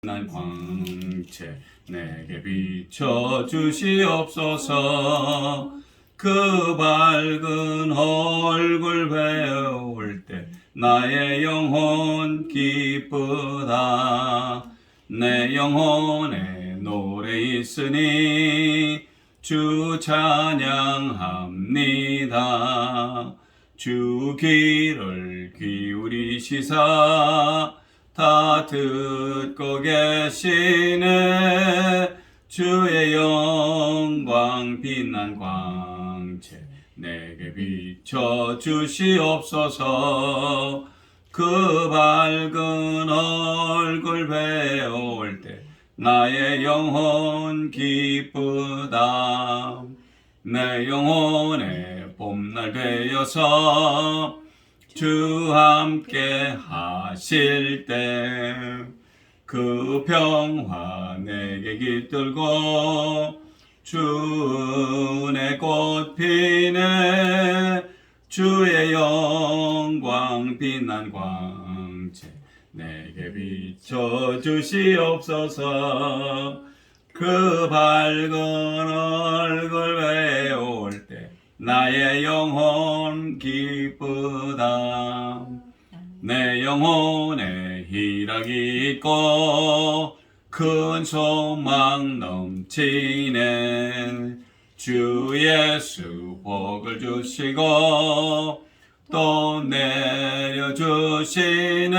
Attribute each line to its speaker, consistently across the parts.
Speaker 1: 난 광채 내게 비춰 주시옵소서. 그 밝은 얼굴 배울 때 나의 영혼 기쁘다. 내 영혼에 노래 있으니 주 찬양합니다. 주 귀를 기울이시사 다 듣고 계시네. 주의 영광 빛난 광채 내게 비춰 주시옵소서. 그 밝은 얼굴 배울 때 나의 영혼 기쁘다. 내 영혼의 봄날 되어서 주 함께 하실 때 그 평화 내게 깃들고 주 은혜 꽃 피네. 주의 영광 빛난 광채 내게 비춰 주시옵소서. 그 밝은 얼굴 배울 때 나의 영혼 기쁘다. 내 영혼에 희락이 있고 큰 소망 넘치네. 주 예수 복을 주시고 또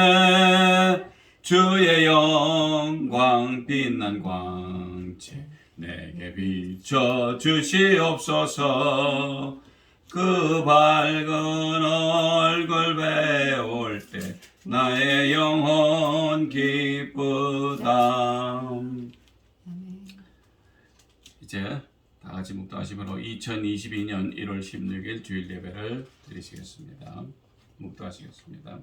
Speaker 1: 내려주시네. 주의 영광 빛난 광채 내게 비춰 주시옵소서. 그 밝은 얼굴 배울 때 나의 영혼 기쁘다. 이제 다 같이 묵도하시므로 2022년 1월 16일 주일 예배를 드리시겠습니다. 묵도하시겠습니다.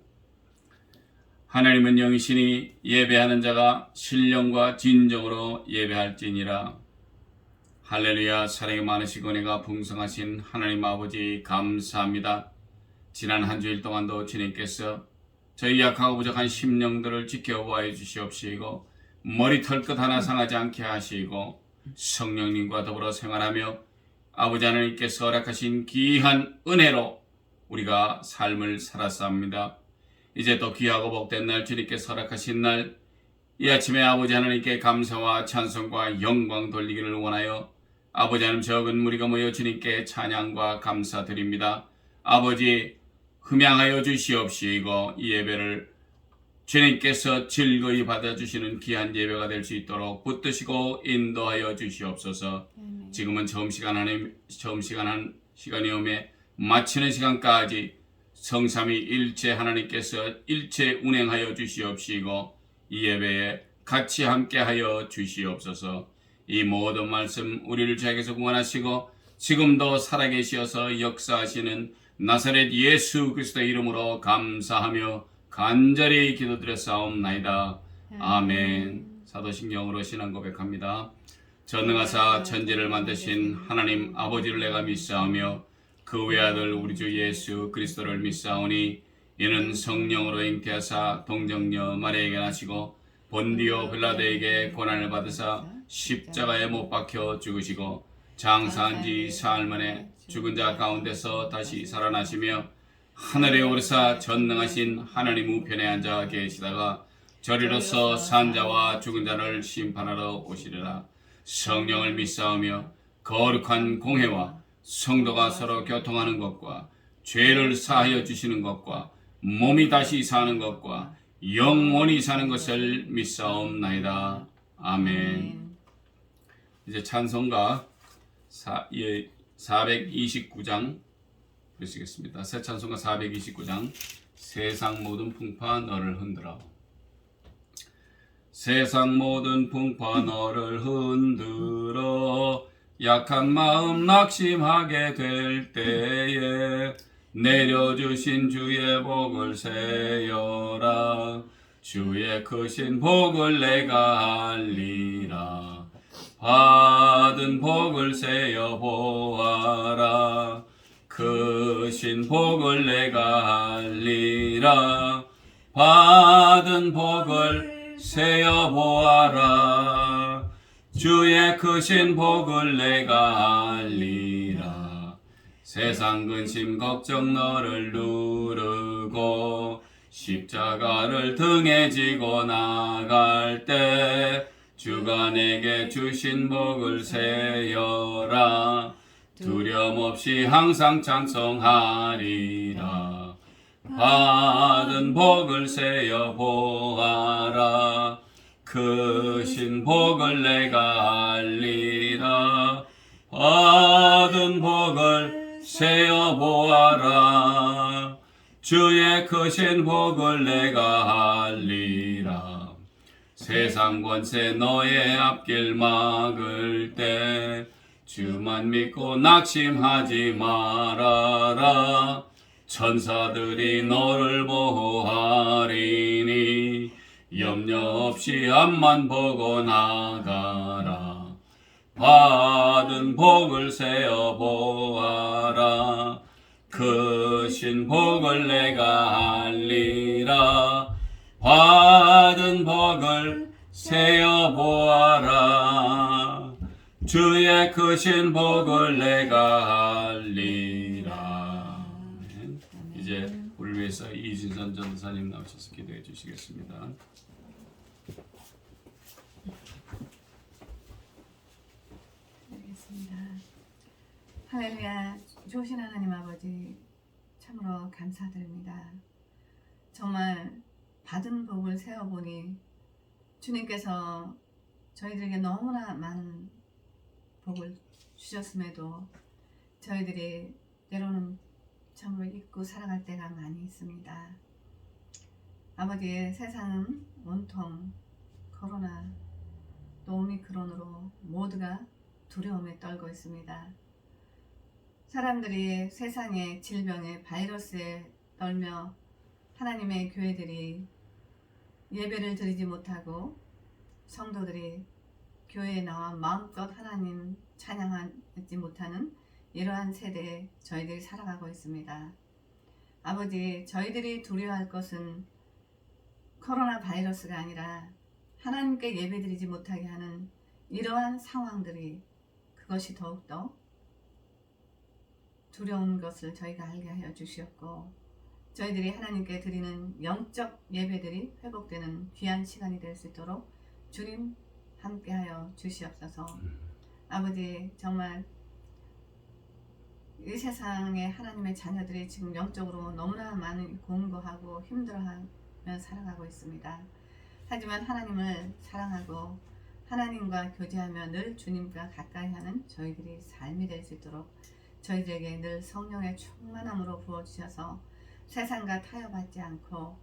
Speaker 1: 하나님은 영이시니 예배하는 자가 신령과 진정으로 예배할지니라. 할렐루야. 사랑이 많으시고 은혜가 풍성하신 하나님 아버지 감사합니다. 지난 한 주일 동안도 주님께서 저희 약하고 부족한 심령들을 지켜보아 주시옵시고 머리털 끝 하나 상하지 않게 하시고 성령님과 더불어 생활하며 아버지 하나님께서 허락하신 귀한 은혜로 우리가 삶을 살았사옵니다. 이제 또 귀하고 복된 날 주님께서 허락하신 날 이 아침에 아버지 하나님께 감사와 찬송과 영광 돌리기를 원하여 아버지 하나님 적은 무리가 모여 주님께 찬양과 감사드립니다. 아버지 흠양하여 주시옵시고 이 예배를 주님께서 즐거이 받아주시는 귀한 예배가 될 수 있도록 붙드시고 인도하여 주시옵소서. 지금은 처음 시간이 오매 마치는 시간까지 성삼위 일체 하나님께서 일체 운행하여 주시옵시고 이 예배에 같이 함께하여 주시옵소서. 이 모든 말씀 우리를 죄에게서 구원하시고 지금도 살아계시어서 역사하시는 나사렛 예수 그리스도의 이름으로 감사하며 간절히 기도드렸사옵나이다. 아멘. 사도신경으로 신앙 고백합니다. 전능하사 천지를 만드신 하나님 아버지를 내가 믿사오며 그 외아들 우리 주 예수 그리스도를 믿사오니 이는 성령으로 잉태하사 동정녀 마리아에게 나시고 본디오 빌라도에게 고난을 받으사 십자가에 못 박혀 죽으시고 장사한 지 사흘 만에 죽은 자 가운데서 다시 살아나시며 하늘에 오르사 전능하신 하나님 우편에 앉아 계시다가 저리로서 산 자와 죽은 자를 심판하러 오시리라. 성령을 믿사오며 거룩한 공회와 성도가 서로 교통하는 것과 죄를 사하여 주시는 것과 몸이 다시 사는 것과 영원히 사는 것을 믿사옵나이다. 아멘. 이제 찬송가 429장 보시겠습니다. 새 찬송가 429장 세상 모든 풍파 너를 흔들어. 세상 모든 풍파 너를 흔들어 약한 마음 낙심하게 될 때에 내려주신 주의 복을 세어라. 주의 크신 복을 내가 알리라. 받은 복을 세어 보아라. 크신 복을 내가 알리라. 받은 복을 세어 보아라. 주의 크신 복을 내가 알리라. 세상 근심 걱정 너를 누르고 십자가를 등에 지고 나갈 때 주가 내게 주신 복을 세어라. 두려움 없이 항상 찬송하리라. 받은 복을 세어 보아라. 크신 복을 내가 알리라. 받은 복을 세어 보아라. 주의 크신 복을 내가 알리라. 세상 권세 너의 앞길 막을 때 주만 믿고 낙심하지 말아라. 천사들이 너를 보호하리니 염려 없이 앞만 보고 나가라. 받은 복을 세어 보아라. 크신 복을 내가 알리라. 받은 복을 세어 보아라. 주의 크신 복을 내가 알리라. 이제 우리 위해서 이진선 전사님 나오셔서 기도해 주시겠습니다.
Speaker 2: 할렐루야. 좋으신 하나님 아버지, 참으로 감사드립니다. 정말 받은 복을 세어보니 주님께서 저희들에게 너무나 많은 복을 주셨음에도 저희들이 때로는 참으로 잊고 살아갈 때가 많이 있습니다. 아버지, 세상은 온통 코로나 또 오미크론으로 모두가 두려움에 떨고 있습니다. 사람들이 세상의 질병에 바이러스에 떨며 하나님의 교회들이 예배를 드리지 못하고 성도들이 교회에 나와 마음껏 하나님 찬양하지 못하는 이러한 세대에 저희들이 살아가고 있습니다. 아버지, 저희들이 두려워할 것은 코로나 바이러스가 아니라 하나님께 예배드리지 못하게 하는 이러한 상황들이, 그것이 더욱더 두려운 것을 저희가 알게 하여 주시옵고, 저희들이 하나님께 드리는 영적 예배들이 회복되는 귀한 시간이 될 수 있도록 주님 함께하여 주시옵소서. 아버지, 정말 이 세상에 하나님의 자녀들이 지금 영적으로 너무나 많이 공부하고 힘들어하며 살아가고 있습니다. 하지만 하나님을 사랑하고 하나님과 교제하며 늘 주님과 가까이 하는 저희들이 삶이 될 수 있도록 저희들에게 늘 성령의 충만함으로 부어주셔서 세상과 타협하지 않고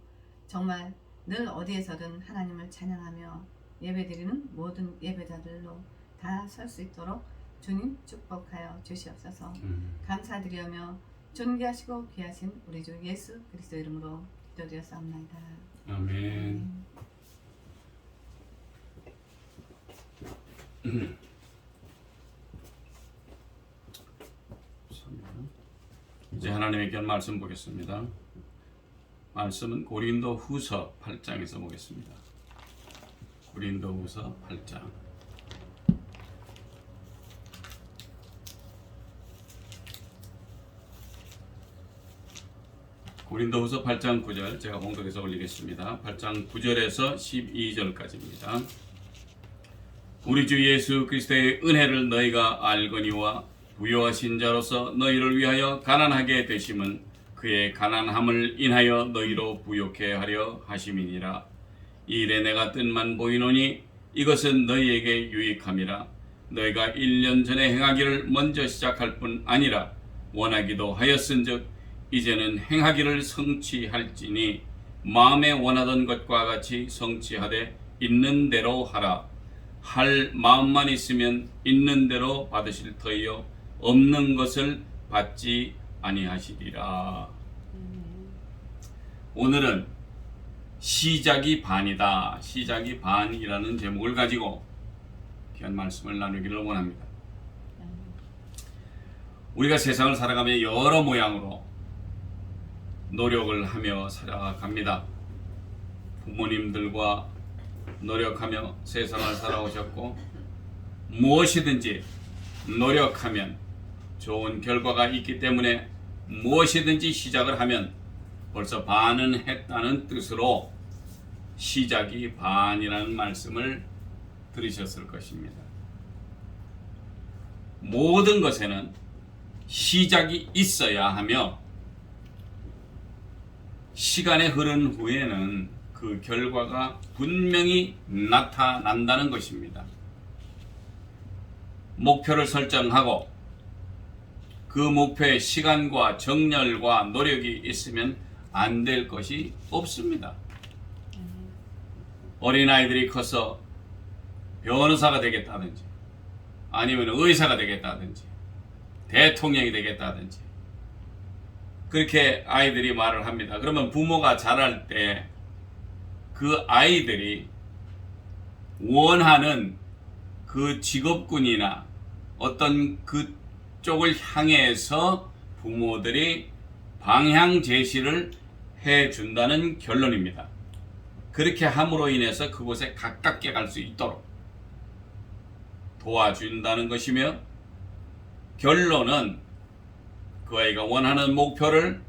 Speaker 2: 정말 늘 어디에서든 하나님을 찬양하며 예배드리는 모든 예배자들로 다 설 수 있도록 주님 축복하여 주시옵소서. 감사드리며 존귀하시고 귀하신 우리 주 예수 그리스도 이름으로 기도드렸사옵나이다.
Speaker 1: 아멘. 이제 하나님의 귀한 말씀 보겠습니다. 말씀은 고린도 후서 8장에서 보겠습니다. 고린도 후서 8장. 고린도 후서 8장 9절 제가 봉독해서 올리겠습니다. 8장 9절에서 12절까지입니다. 우리 주 예수 그리스도의 은혜를 너희가 알거니와 부요하신 자로서 너희를 위하여 가난하게 되심은 그의 가난함을 인하여 너희로 부요케 하려 하심이니라. 이 일에 내가 뜻만 보이노니 이것은 너희에게 유익함이라. 너희가 1년 전에 행하기를 먼저 시작할 뿐 아니라 원하기도 하였은즉 이제는 행하기를 성취할지니 마음에 원하던 것과 같이 성취하되 있는 대로 하라. 할 마음만 있으면 있는 대로 받으실 터이요 없는 것을 받지 아니하시리라. 오늘은 시작이 반이다. 시작이 반이라는 제목을 가지고 귀한 말씀을 나누기를 원합니다. 우리가 세상을 살아가며 여러 모양으로 노력을 하며 살아갑니다. 부모님들과 노력하며 세상을 살아오셨고 무엇이든지 노력하면 좋은 결과가 있기 때문에 무엇이든지 시작을 하면 벌써 반은 했다는 뜻으로 시작이 반이라는 말씀을 들으셨을 것입니다. 모든 것에는 시작이 있어야 하며 시간이 흐른 후에는 그 결과가 분명히 나타난다는 것입니다. 목표를 설정하고 그 목표에 시간과 정열과 노력이 있으면 안 될 것이 없습니다. 어린아이들이 커서 변호사가 되겠다든지 아니면 의사가 되겠다든지 대통령이 되겠다든지 그렇게 아이들이 말을 합니다. 그러면 부모가 자랄 때 그 아이들이 원하는 그 직업군이나 어떤 그쪽을 향해서 부모들이 방향 제시를 해준다는 결론입니다. 그렇게 함으로 인해서 그곳에 가깝게 갈 수 있도록 도와준다는 것이며 결론은 그 아이가 원하는 목표를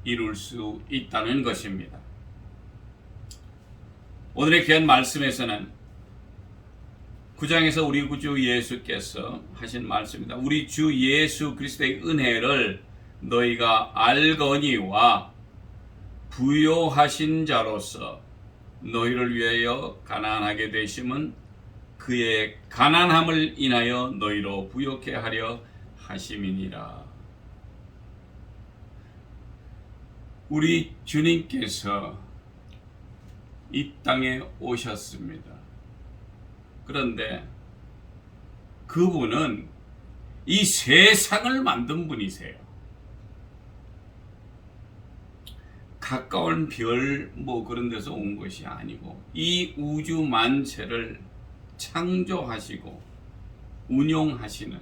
Speaker 1: 이룰 수 있다는 것입니다. 오늘의 귀한 말씀에서는 9장에서 우리 구주 예수께서 하신 말씀입니다. 우리 주 예수 그리스도의 은혜를 너희가 알거니와 부요하신 자로서 너희를 위하여 가난하게 되심은 그의 가난함을 인하여 너희로 부요케 하려 하심이니라. 우리 주님께서 이 땅에 오셨습니다. 그런데 그분은 이 세상을 만든 분이세요. 가까운 별 그런 데서 온 것이 아니고 이 우주 만체를 창조하시고 운용하시는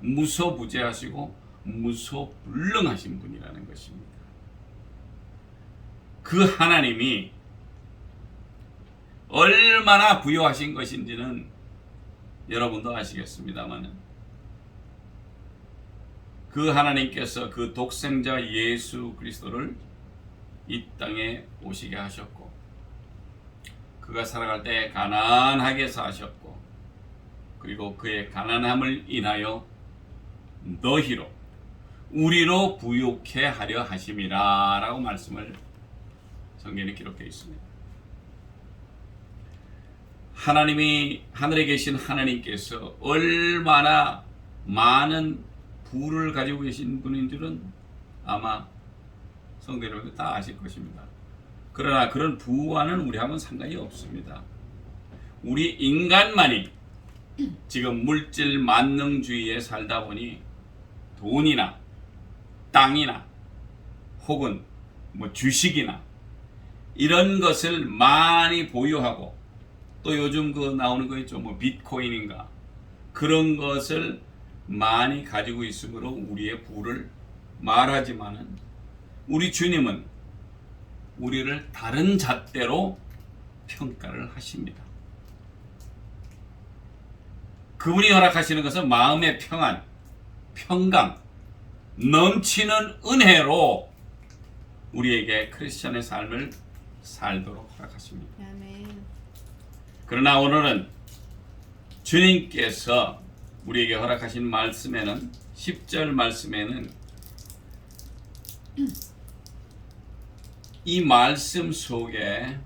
Speaker 1: 무소부재하시고 무소불능하신 분이라는 것입니다. 그 하나님이 얼마나 부요하신 것인지는 여러분도 아시겠습니다만 그 하나님께서 그 독생자 예수 그리스도를 이 땅에 오시게 하셨고 그가 살아갈 때 가난하게 사셨고 그리고 그의 가난함을 인하여 너희로 우리로 부요케 하려 하심이라 라고 말씀을 성경에 기록되어 있습니다. 하나님이 하늘에 계신 하나님께서 얼마나 많은 부를 가지고 계신 분인 줄은 아마 성도 여러분들 다 아실 것입니다. 그러나 그런 부와는 우리하고는 상관이 없습니다. 우리 인간만이 지금 물질 만능주의에 살다 보니 돈이나 땅이나 혹은 주식이나 이런 것을 많이 보유하고 또 요즘 나오는 거 있죠. 비트코인인가 그런 것을 많이 가지고 있으므로 우리의 부를 말하지만은 우리 주님은 우리를 다른 잣대로 평가를 하십니다. 그분이 허락하시는 것은 마음의 평안, 평강, 넘치는 은혜로 우리에게 크리스천의 삶을 살도록 허락하십니다.
Speaker 2: 아멘.
Speaker 1: 그러나 오늘은 주님께서 우리에게 허락하신 말씀에는 10절 말씀에는 이 말씀 속에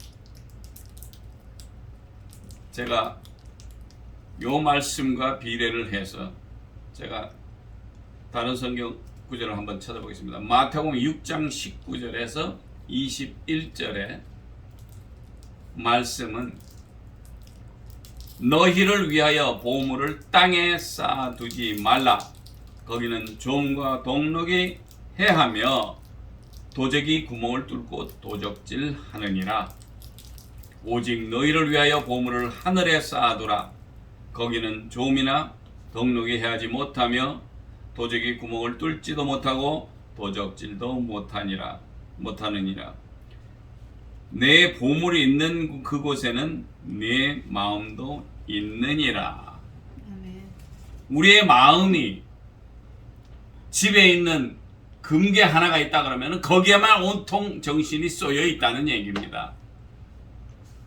Speaker 1: 제가 요 말씀과 비례를 해서 제가 다른 성경 구절을 한번 찾아보겠습니다. 마태복음 6장 19절에서 21절의 말씀은 너희를 위하여 보물을 땅에 쌓아두지 말라. 거기는 좀과 동록이 해하며 도적이 구멍을 뚫고 도적질 하느니라. 오직 너희를 위하여 보물을 하늘에 쌓아두라. 거기는 좀이나 동록이 해하지 못하며 도적이 구멍을 뚫지도 못하고 도적질도 못하느니라. 내 보물이 있는 그곳에는 내 마음도 있느니라.
Speaker 2: 아멘.
Speaker 1: 우리의 마음이 집에 있는 금괴 하나가 있다 그러면 거기에만 온통 정신이 쏘여 있다는 얘기입니다.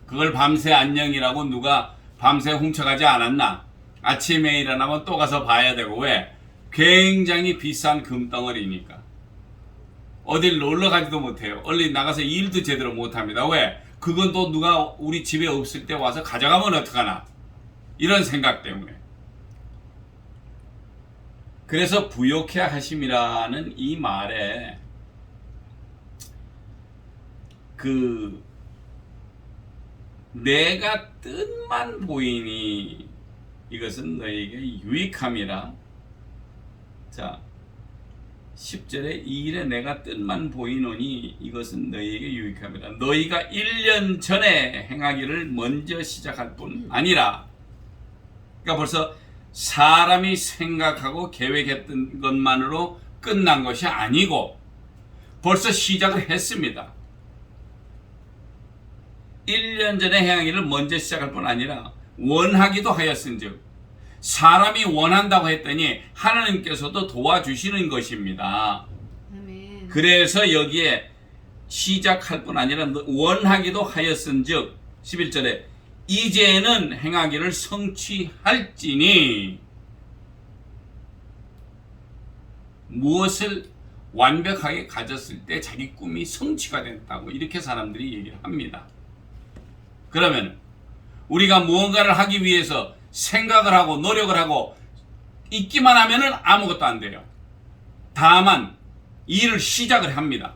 Speaker 1: 그걸 밤새 안녕이라고 누가 밤새 훔쳐가지 않았나? 아침에 일어나면 또 가서 봐야 되고. 왜? 굉장히 비싼 금덩어리니까. 어딜 놀러 가지도 못해요. 얼른 나가서 일도 제대로 못합니다. 왜? 그건 또 누가 우리 집에 없을 때 와서 가져가면 어떡하나? 이런 생각 때문에. 그래서 부욕해 하심이라는 이 말에 내가 뜻만 보이니 이것은 너에게 유익함이라. 자, 10절에 이 일에 내가 뜻만 보이노니 이것은 너희에게 유익함이라. 너희가 1년 전에 행하기를 먼저 시작할 뿐 아니라. 그러니까 벌써 사람이 생각하고 계획했던 것만으로 끝난 것이 아니고 벌써 시작을 했습니다. 1년 전에 행하기를 먼저 시작할 뿐 아니라 원하기도 하였은즉, 사람이 원한다고 했더니 하나님께서도 도와주시는 것입니다.
Speaker 2: 아멘.
Speaker 1: 그래서 여기에 시작할 뿐 아니라 원하기도 하였은즉 11절에 이제는 행하기를 성취할지니. 무엇을 완벽하게 가졌을 때 자기 꿈이 성취가 됐다고 이렇게 사람들이 얘기를 합니다. 그러면 우리가 무언가를 하기 위해서 생각을 하고 노력을 하고 있기만 하면은 아무것도 안 돼요. 다만 일을 시작을 합니다.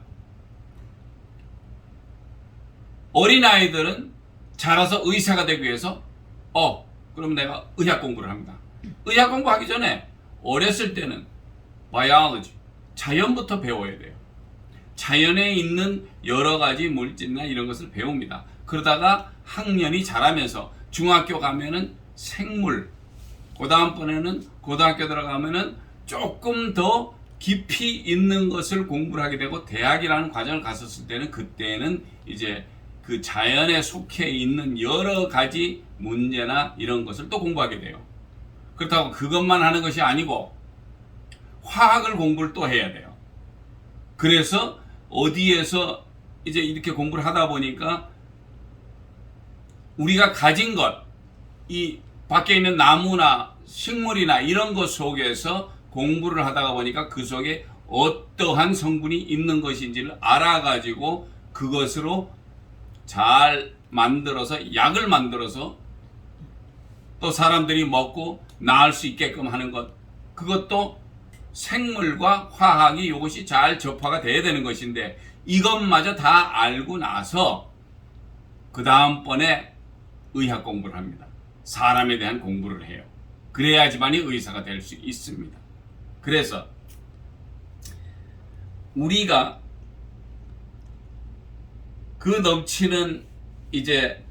Speaker 1: 어린아이들은 자라서 의사가 되기 위해서 그럼 내가 의학 공부를 합니다. 의학 공부하기 전에 어렸을 때는 바이올로지, 자연부터 배워야 돼요. 자연에 있는 여러 가지 물질이나 이런 것을 배웁니다. 그러다가 학년이 자라면서 중학교 가면은 생물, 그 다음번에는 고등학교 들어가면은 조금 더 깊이 있는 것을 공부를 하게 되고, 대학이라는 과정을 갔었을 때는 그때는 이제 그 자연에 속해 있는 여러 가지 문제나 이런 것을 또 공부하게 돼요. 그렇다고 그것만 하는 것이 아니고 화학을 공부를 또 해야 돼요. 그래서 어디에서 이제 이렇게 공부를 하다 보니까 우리가 가진 것, 이 밖에 있는 나무나 식물이나 이런 것 속에서 공부를 하다가 보니까 그 속에 어떠한 성분이 있는 것인지를 알아가지고 그것으로 잘 만들어서 약을 만들어서 또 사람들이 먹고 나을 수 있게끔 하는 것, 그것도 생물과 화학이 이것이 잘 접화가 돼야 되는 것인데, 이것마저 다 알고 나서 그 다음번에 의학 공부를 합니다. 사람에 대한 공부를 해요. 그래야지만이 의사가 될 수 있습니다. 그래서 우리가 그 넘치는 이제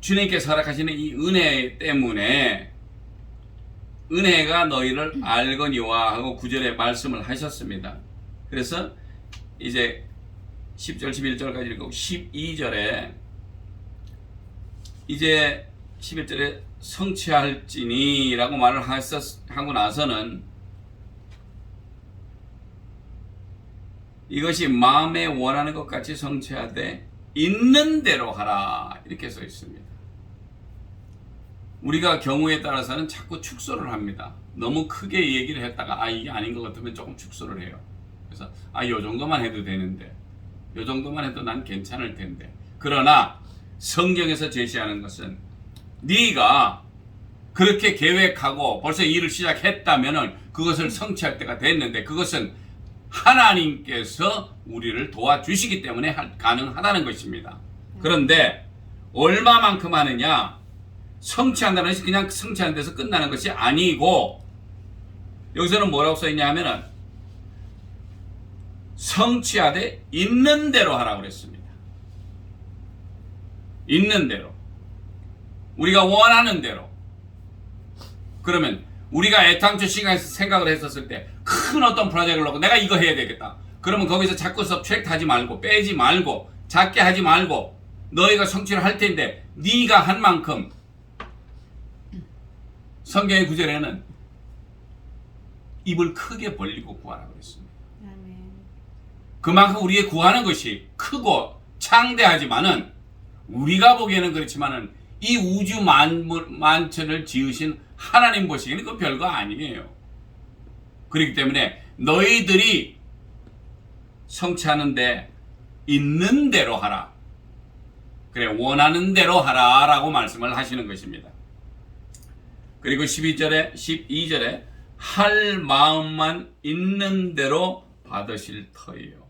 Speaker 1: 주님께서 허락하시는 이 은혜 때문에 은혜가 너희를 알거니와 하고 9절에 말씀을 하셨습니다. 그래서 이제 10절 11절까지 읽고 12절에 이제 11절에 성취할지니 라고 말을 하고 나서는 이것이 마음에 원하는 것 같이 성취하되 있는 대로 하라 이렇게 써 있습니다. 우리가 경우에 따라서는 자꾸 축소를 합니다. 너무 크게 얘기를 했다가 이게 아닌 것 같으면 조금 축소를 해요. 그래서 요 정도만 해도 되는데, 요 정도만 해도 난 괜찮을 텐데. 그러나 성경에서 제시하는 것은 네가 그렇게 계획하고 벌써 일을 시작했다면은 그것을 성취할 때가 됐는데, 그것은 하나님께서 우리를 도와주시기 때문에 가능하다는 것입니다. 그런데 얼마만큼 하느냐, 성취한다는 것이 그냥 성취하는 데서 끝나는 것이 아니고, 여기서는 뭐라고 써있냐 하면은 성취하되 있는 대로 하라고 그랬습니다. 있는 대로, 우리가 원하는 대로. 그러면 우리가 애당초 시간에서 생각을 했었을 때 큰 어떤 프로젝트를 놓고 내가 이거 해야 되겠다. 그러면 거기서 자꾸 서브트랙트 하지 말고 빼지 말고 작게 하지 말고 너희가 성취를 할 텐데 네가 한 만큼 성경의 구절에는 입을 크게 벌리고 구하라고 했습니다.
Speaker 2: 아멘.
Speaker 1: 그만큼 우리의 구하는 것이 크고 창대하지만은 우리가 보기에는 그렇지만은 이 우주 만천을 지으신 하나님 보시기에는 그 별거 아니에요. 그렇기 때문에 너희들이 성취하는데 있는 대로 하라. 그래, 원하는 대로 하라 라고 말씀을 하시는 것입니다. 그리고 12절에 할 마음만 있는 대로 받으실 터이요.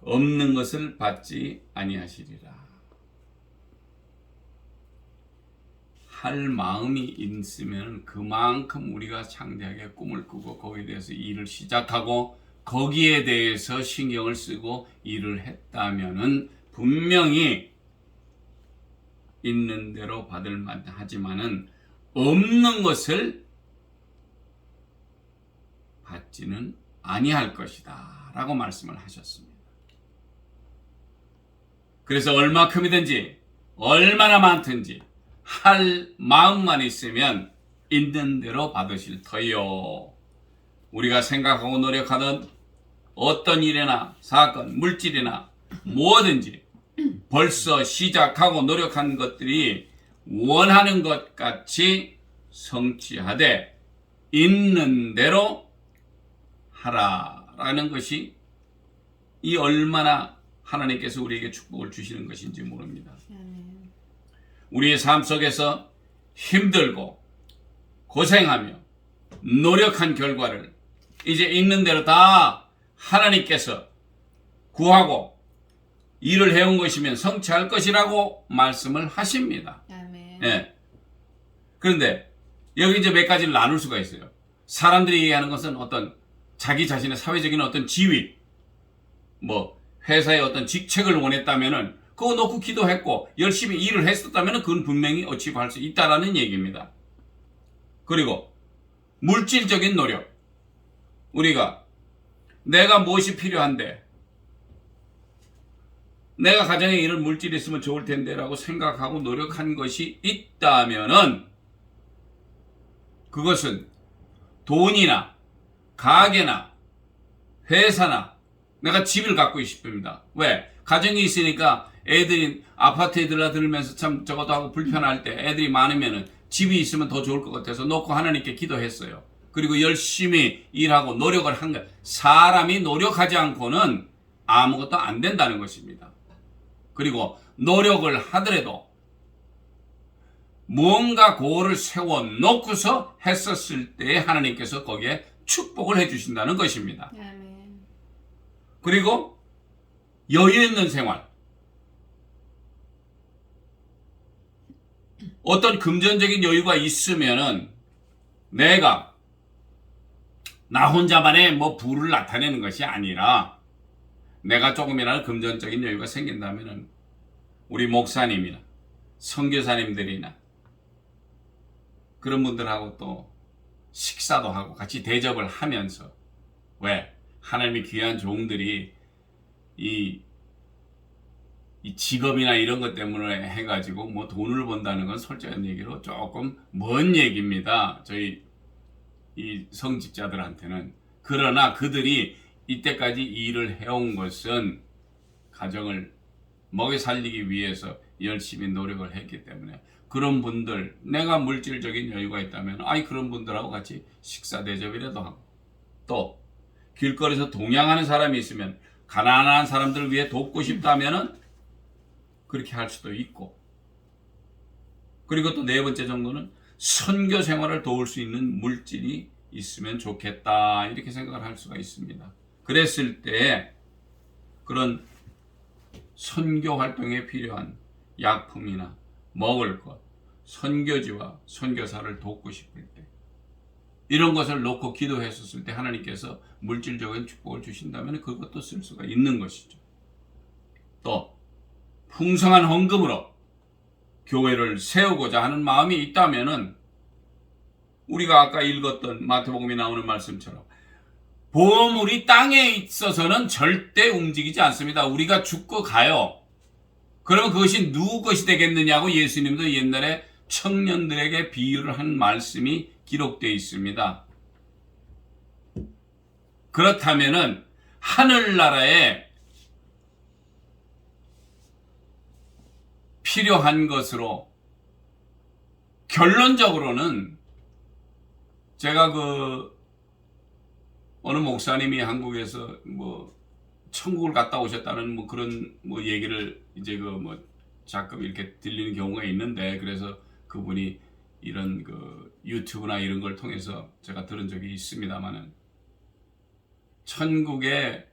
Speaker 1: 없는 것을 받지 아니하시리라. 할 마음이 있으면 그만큼 우리가 창대하게 꿈을 꾸고 거기에 대해서 일을 시작하고 거기에 대해서 신경을 쓰고 일을 했다면은 분명히 있는 대로 받을 만하지만은 없는 것을 받지는 아니할 것이다 라고 말씀을 하셨습니다. 그래서 얼마큼이든지 얼마나 많든지 할 마음만 있으면 있는 대로 받으실 터요. 우리가 생각하고 노력하던 어떤 일이나 사건, 물질이나 뭐든지 벌써 시작하고 노력한 것들이 원하는 것 같이 성취하되 있는 대로 하라라는 것이 이 얼마나 하나님께서 우리에게 축복을 주시는 것인지 모릅니다. 우리의 삶 속에서 힘들고 고생하며 노력한 결과를 이제 있는 대로 다 하나님께서 구하고 일을 해온 것이면 성취할 것이라고 말씀을 하십니다.
Speaker 2: 아멘.
Speaker 1: 예. 그런데 여기 이제 몇 가지를 나눌 수가 있어요. 사람들이 얘기하는 것은 어떤 자기 자신의 사회적인 어떤 지위, 뭐 회사의 어떤 직책을 원했다면은 그거 놓고 기도했고 열심히 일을 했었다면은 그건 분명히 어치브할 수 있다라는 얘기입니다. 그리고 물질적인 노력, 우리가 내가 무엇이 필요한데 내가 가정에 이런 물질이 있으면 좋을 텐데 라고 생각하고 노력한 것이 있다면은 그것은 돈이나 가게나 회사나 내가 집을 갖고 싶습니다. 왜? 가정이 있으니까 애들이 아파트에 들면서 참 저것도 하고 불편할 때 애들이 많으면은 집이 있으면 더 좋을 것 같아서 놓고 하나님께 기도했어요. 그리고 열심히 일하고 노력을 한 것. 사람이 노력하지 않고는 아무것도 안 된다는 것입니다. 그리고 노력을 하더라도 뭔가 고를 세워 놓고서 했었을 때 하나님께서 거기에 축복을 해주신다는 것입니다.
Speaker 2: 아멘.
Speaker 1: 그리고 여유 있는 생활. 어떤 금전적인 여유가 있으면은 내가 나 혼자만의 뭐 부를 나타내는 것이 아니라 내가 조금이라도 금전적인 여유가 생긴다면은 우리 목사님이나 선교사님들이나 그런 분들하고 또 식사도 하고 같이 대접을 하면서 왜? 하나님의 귀한 종들이 이 직업이나 이런 것 때문에 해가지고 뭐 돈을 번다는 건 솔직한 얘기로 조금 먼 얘기입니다. 저희 이 성직자들한테는. 그러나 그들이 이때까지 일을 해온 것은 가정을 먹여 살리기 위해서 열심히 노력을 했기 때문에 그런 분들, 내가 물질적인 여유가 있다면 그런 분들하고 같이 식사 대접이라도 하고 또 길거리에서 동양하는 사람이 있으면 가난한 사람들을 위해 돕고 싶다면은 그렇게 할 수도 있고, 그리고 또 네 번째 정도는 선교 생활을 도울 수 있는 물질이 있으면 좋겠다 이렇게 생각을 할 수가 있습니다. 그랬을 때 그런 선교 활동에 필요한 약품이나 먹을 것, 선교지와 선교사를 돕고 싶을 때 이런 것을 놓고 기도했었을 때 하나님께서 물질적인 축복을 주신다면 그것도 쓸 수가 있는 것이죠. 또 풍성한 헌금으로 교회를 세우고자 하는 마음이 있다면은 우리가 아까 읽었던 마태복음에 나오는 말씀처럼 보물이 땅에 있어서는 절대 움직이지 않습니다. 우리가 죽고 가요. 그러면 그것이 누구 것이 되겠느냐고 예수님도 옛날에 청년들에게 비유를 한 말씀이 기록되어 있습니다. 그렇다면은 하늘나라에 필요한 것으로 결론적으로는 제가 어느 목사님이 한국에서 천국을 갔다 오셨다는 그런 얘기를 이제 가끔 이렇게 들리는 경우가 있는데, 그래서 그분이 이런 유튜브나 이런 걸 통해서 제가 들은 적이 있습니다만은, 천국의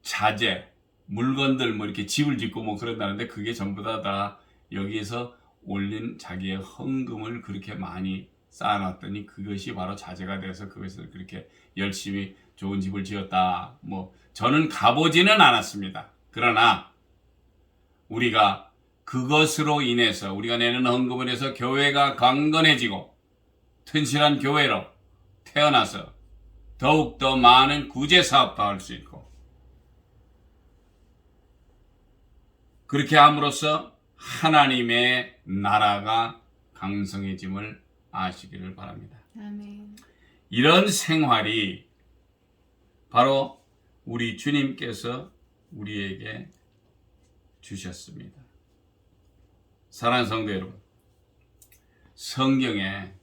Speaker 1: 자재, 물건들 이렇게 집을 짓고 그런다는데, 그게 전부 다 여기에서 올린 자기의 헌금을 그렇게 많이 쌓아놨더니 그것이 바로 자재가 돼서 그것을 그렇게 열심히 좋은 집을 지었다. 저는 가보지는 않았습니다. 그러나 우리가 그것으로 인해서 우리가 내는 헌금을 해서 교회가 강건해지고 튼실한 교회로 태어나서 더욱더 많은 구제사업도 할 수 있고, 그렇게 함으로써 하나님의 나라가 강성해짐을 아시기를 바랍니다.
Speaker 2: 아멘.
Speaker 1: 이런 생활이 바로 우리 주님께서 우리에게 주셨습니다. 사랑하는 성도 여러분, 성경에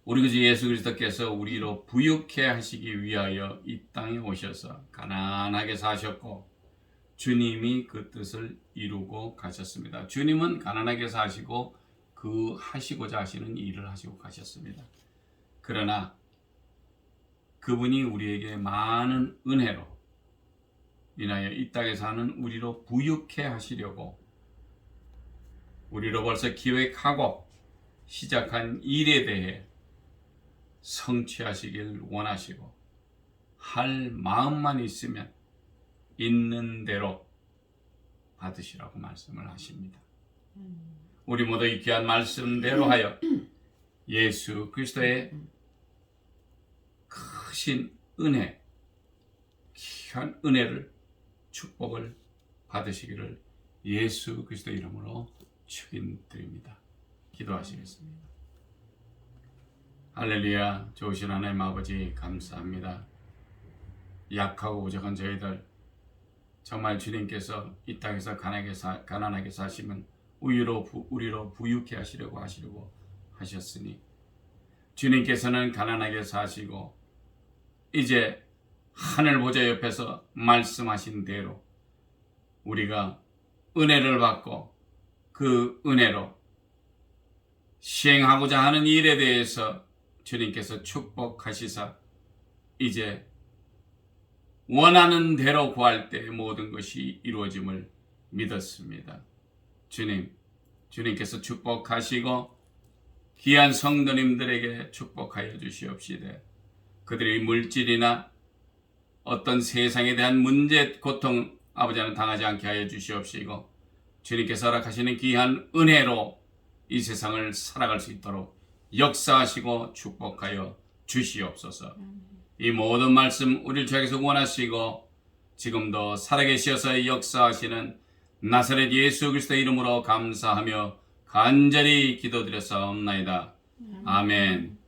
Speaker 1: 우리 그 주 예수 그리스도께서 우리로 부유케 하시기 위하여 이 땅에 오셔서 가난하게 사셨고 주님이 그 뜻을 이루고 가셨습니다. 주님은 가난하게 사시고 그 하시고자 하시는 일을 하시고 가셨습니다. 그러나 그분이 우리에게 많은 은혜로 인하여 이 땅에 사는 우리로 부유케 하시려고 우리로 벌써 기획하고 시작한 일에 대해 성취하시길 원하시고, 할 마음만 있으면 있는 대로 받으시라고 말씀을 하십니다. 우리 모두 이 귀한 말씀대로 하여 예수 그리스도의 크신 은혜, 귀한 은혜를, 축복을 받으시기를 예수 그리스도 이름으로 축원드립니다. 기도하시겠습니다. 할렐루야. 좋으신 하나님 아버지, 감사합니다. 약하고 부족한 저희들, 정말 주님께서 이 땅에서 가난하게 사시면 우리로 부유케 하시려고 하셨으니, 주님께서는 가난하게 사시고 이제 하늘 보좌 옆에서 말씀하신 대로 우리가 은혜를 받고 그 은혜로 시행하고자 하는 일에 대해서 주님께서 축복하시사 이제 원하는 대로 구할 때 모든 것이 이루어짐을 믿었습니다. 주님께서 축복하시고 귀한 성도님들에게 축복하여 주시옵시되, 그들의 물질이나 어떤 세상에 대한 문제, 고통 아버지는 당하지 않게 하여 주시옵시고, 주님께서 허락하시는 귀한 은혜로 이 세상을 살아갈 수 있도록 역사하시고 축복하여 주시옵소서. 이 모든 말씀 우리를 주에게서 원하시고 지금도 살아계셔서 역사하시는 나사렛 예수 그리스도의 이름으로 감사하며 간절히 기도드렸사옵나이다. 아멘.